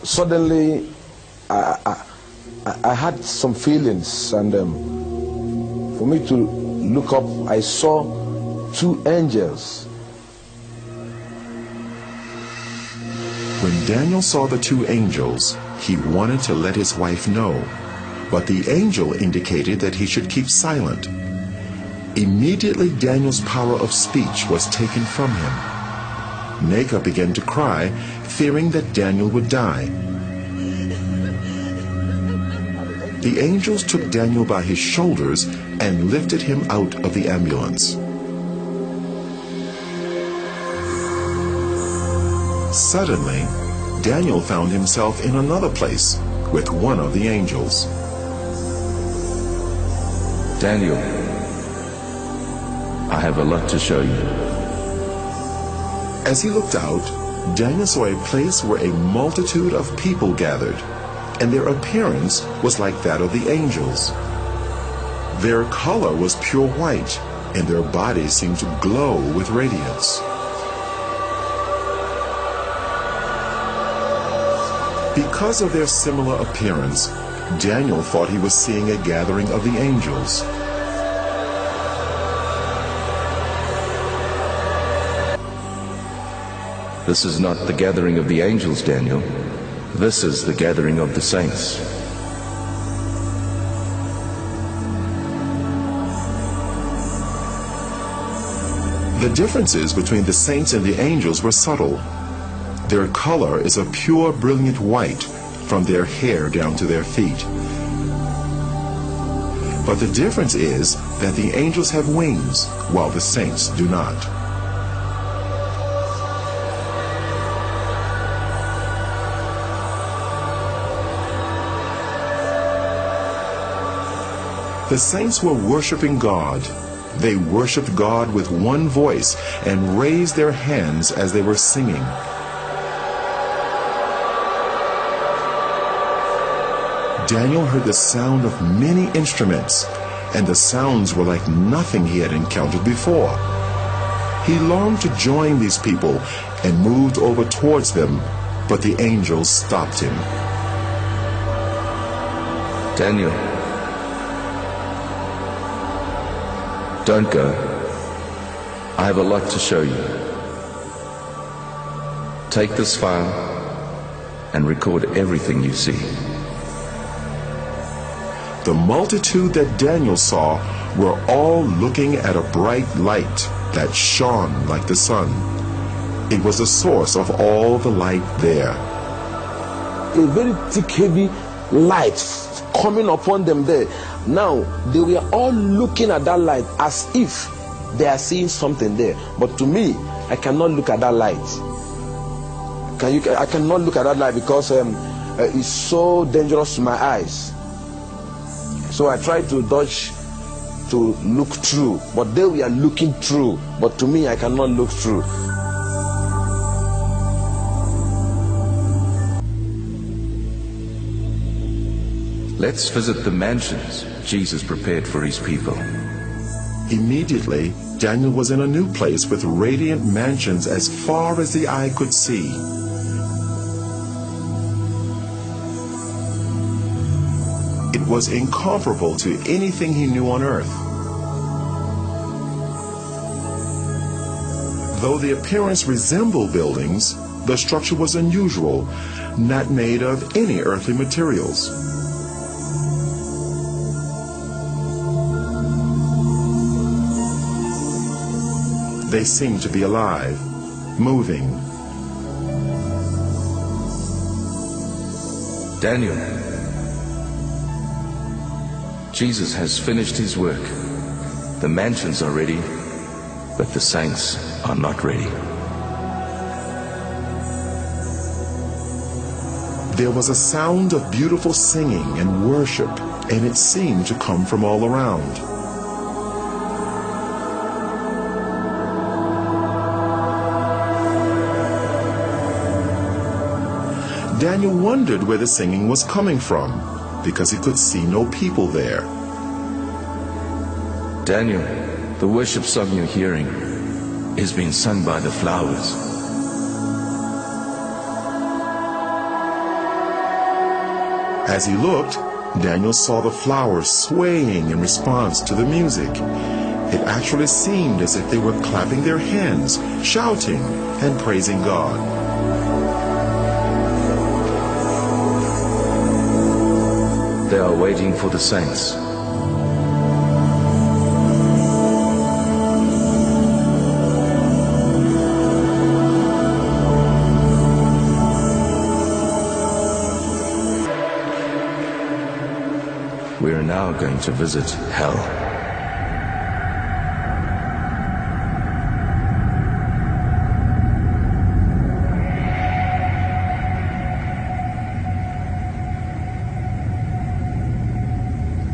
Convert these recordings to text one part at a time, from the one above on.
Suddenly, I had some feelings, and for me to look up, I saw two angels. When Daniel saw the two angels, he wanted to let his wife know, but the angel indicated that he should keep silent. Immediately, Daniel's power of speech was taken from him. Neka began to cry, fearing that Daniel would die. The angels took Daniel by his shoulders and lifted him out of the ambulance. Suddenly, Daniel found himself in another place with one of the angels. Daniel, I have a lot to show you. As he looked out, Daniel saw a place where a multitude of people gathered, and their appearance was like that of the angels. Their color was pure white, and their bodies seemed to glow with radiance. Because of their similar appearance, Daniel thought he was seeing a gathering of the angels. This is not the gathering of the angels, Daniel. This is the gathering of the saints. The differences between the saints and the angels were subtle. Their color is a pure, brilliant white from their hair down to their feet. But the difference is that the angels have wings, while the saints do not. The saints were worshiping God. They worshiped God with one voice and raised their hands as they were singing. Daniel heard the sound of many instruments, and the sounds were like nothing he had encountered before. He longed to join these people and moved over towards them, but the angels stopped him. Daniel, don't go. I have a lot to show you. Take this file and record everything you see. The multitude that Daniel saw were all looking at a bright light that shone like the sun. It was the source of all the light there. A very thick, heavy light coming upon them there. Now, they were all looking at that light as if they are seeing something there. But to me, I cannot look at that light. I cannot look at that light because it's so dangerous to my eyes. So I tried to dodge to look through, but they were looking through. But to me, I cannot look through. Let's visit the mansions Jesus prepared for his people. Immediately, Daniel was in a new place with radiant mansions as far as the eye could see. It was incomparable to anything he knew on earth. Though the appearance resembled buildings, the structure was unusual, not made of any earthly materials. They seemed to be alive, moving. Daniel, Jesus has finished his work. The mansions are ready, but the saints are not ready. There was a sound of beautiful singing and worship, and it seemed to come from all around. Daniel wondered where the singing was coming from. because he could see no people there. Daniel, the worship song you're hearing is being sung by the flowers. As he looked, Daniel saw the flowers swaying in response to the music. It actually seemed as if they were clapping their hands, shouting, and praising God. They are waiting for the saints. We are now going to visit hell.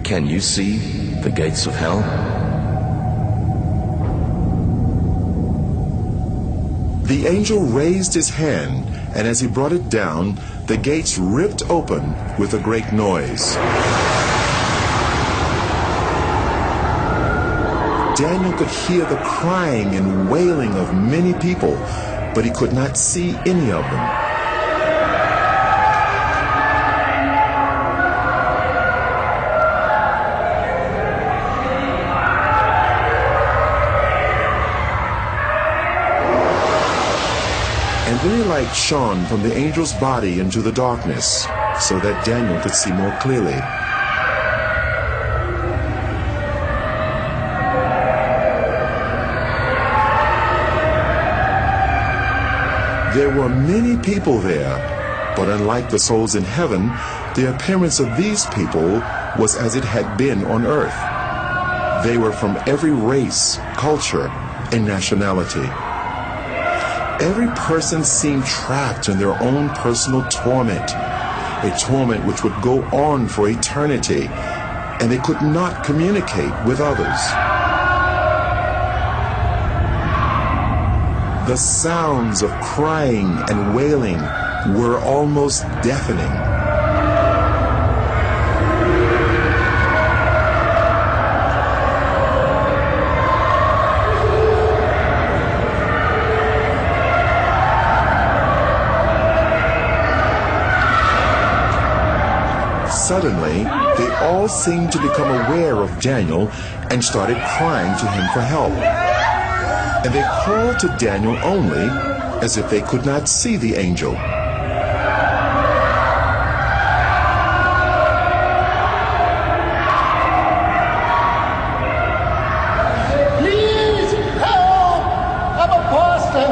Can you see the gates of hell? The angel raised his hand, and as he brought it down, the gates ripped open with a great noise. Daniel could hear the crying and wailing of many people, but he could not see any of them. And then a light shone from the angel's body into the darkness, so that Daniel could see more clearly. There were many people there, but unlike the souls in heaven, the appearance of these people was as it had been on earth. They were from every race, culture, and nationality. Every person seemed trapped in their own personal torment, a torment which would go on for eternity, and they could not communicate with others. The sounds of crying and wailing were almost deafening. Suddenly, they all seemed to become aware of Daniel and started crying to him for help. And they called to Daniel only as if they could not see the angel. Please help! I'm a pastor.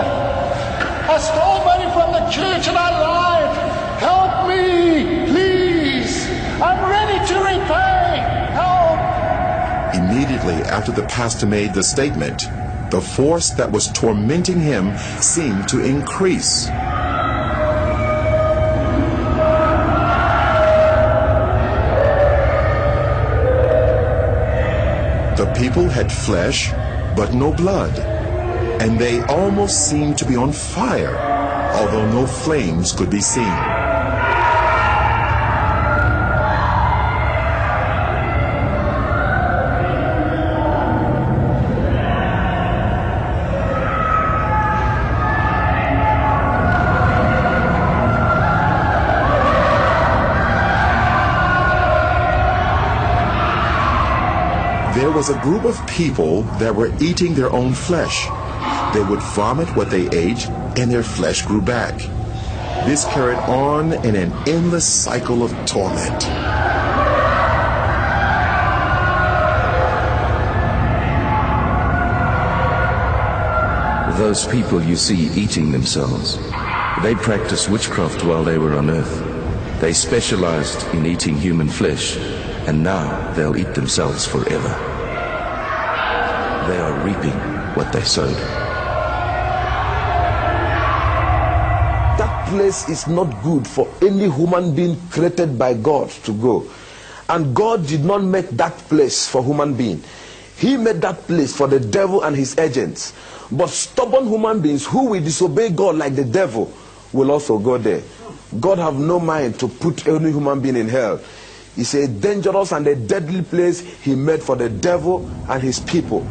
I stole money from the church and I lied. Help me, please. I'm ready to repay. Help! Immediately after the pastor made the statement, the force that was tormenting him seemed to increase. The people had flesh, but no blood, and they almost seemed to be on fire, although no flames could be seen. There was a group of people that were eating their own flesh. They would vomit what they ate, and their flesh grew back. This carried on in an endless cycle of torment. Those people you see eating themselves, they practiced witchcraft while they were on earth. They specialized in eating human flesh, and now they'll eat themselves forever. They are reaping what they sowed. That place is not good for any human being created by God to go. And God did not make that place for human being. He made that place for the devil and his agents. But stubborn human beings who will disobey God like the devil will also go there. God have no mind to put any human being in hell. It's a dangerous and a deadly place he made for the devil and his people.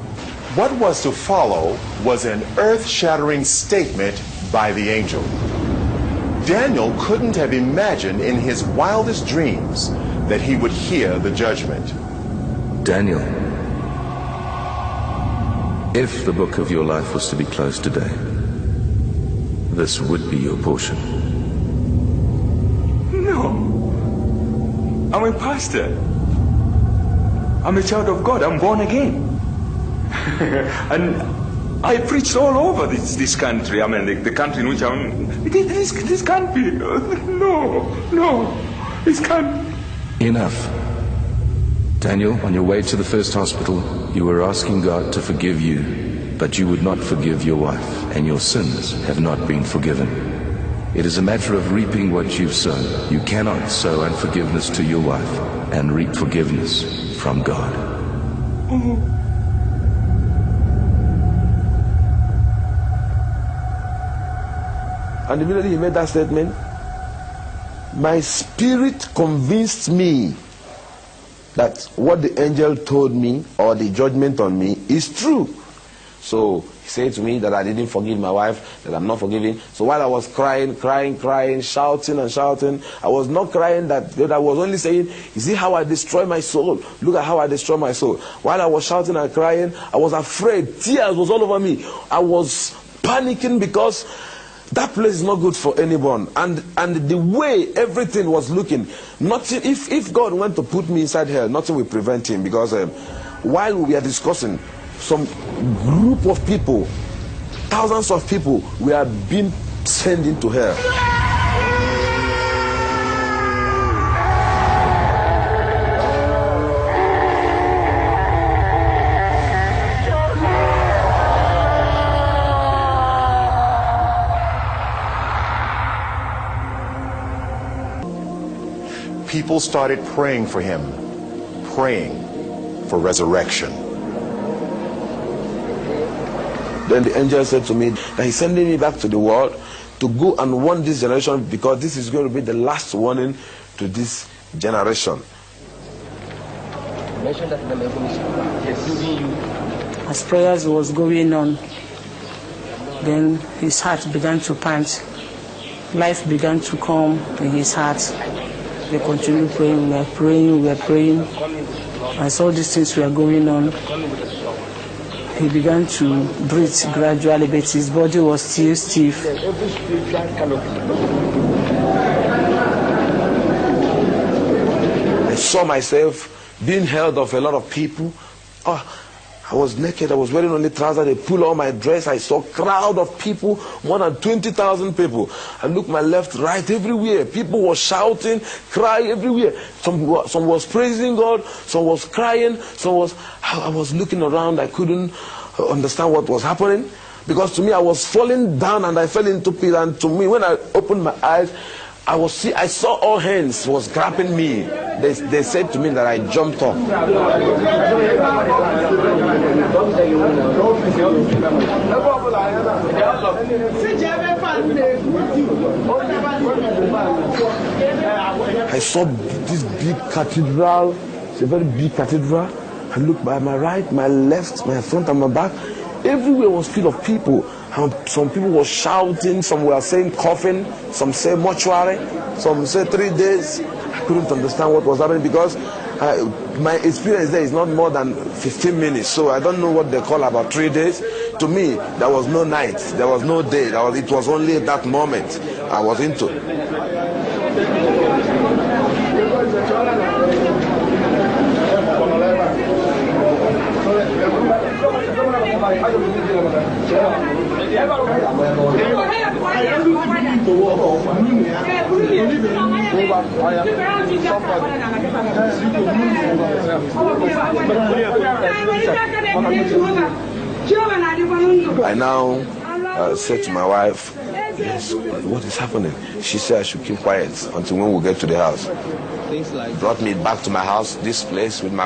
What was to follow was an earth-shattering statement by the angel. Daniel couldn't have imagined in his wildest dreams that he would hear the judgment. Daniel, if the book of your life was to be closed today, this would be your portion. No. I'm a pastor. I'm a child of God. I'm born again. And I preached all over this country. I mean, the country in which I'm... This can't be. No. This can't. Enough. Daniel, on your way to the first hospital, you were asking God to forgive you, but you would not forgive your wife, and your sins have not been forgiven. It is a matter of reaping what you've sown. You cannot sow unforgiveness to your wife and reap forgiveness from God. Oh. And immediately he made that statement, my spirit convinced me that what the angel told me, or the judgment on me, is true. So he said to me that I didn't forgive my wife, that I'm not forgiving. So while I was crying, shouting, I was not crying that I was only saying, you see how I destroy my soul? Look at how I destroy my soul. While I was shouting and crying, I was afraid. Tears was all over me. I was panicking because that place is not good for anyone. And the way everything was looking, nothing. If God went to put me inside hell, nothing will prevent him. Because while we are discussing, some group of people, thousands of people, we are being sent into hell. People started praying for him, praying for resurrection. Then the angel said to me that he's sending me back to the world to go and warn this generation, because this is going to be the last warning to this generation. As prayers was going on, then his heart began to pant. Life began to come in his heart. We continued praying, we were praying. As all these things were going on, he began to breathe gradually, but his body was still stiff. I saw myself being held of a lot of people. I was naked, I was wearing only trousers, they pulled on my dress. I saw a crowd of people, more than 20,000 people. I looked my left, right, everywhere. People were shouting, crying everywhere. Some was praising God, some was crying, I was looking around, I couldn't understand what was happening. Because to me, I was falling down and I fell into pit. And to me, when I opened my eyes, I saw all hands was grabbing me. They said to me that I jumped up. I saw this big cathedral. It's a very big cathedral. I looked by my right, my left, my front and my back. Everywhere was full of people. Some people were shouting, some were saying coffin, some say mortuary, some say 3 days. I couldn't understand what was happening because my experience there is not more than 15 minutes. So I don't know what they call about 3 days. To me, there was no night, there was no day. It was only that moment I was into. I now said to my wife, yes, what is happening? She said I should keep quiet until when we get to the house. Brought me back to my house, this place with my wife.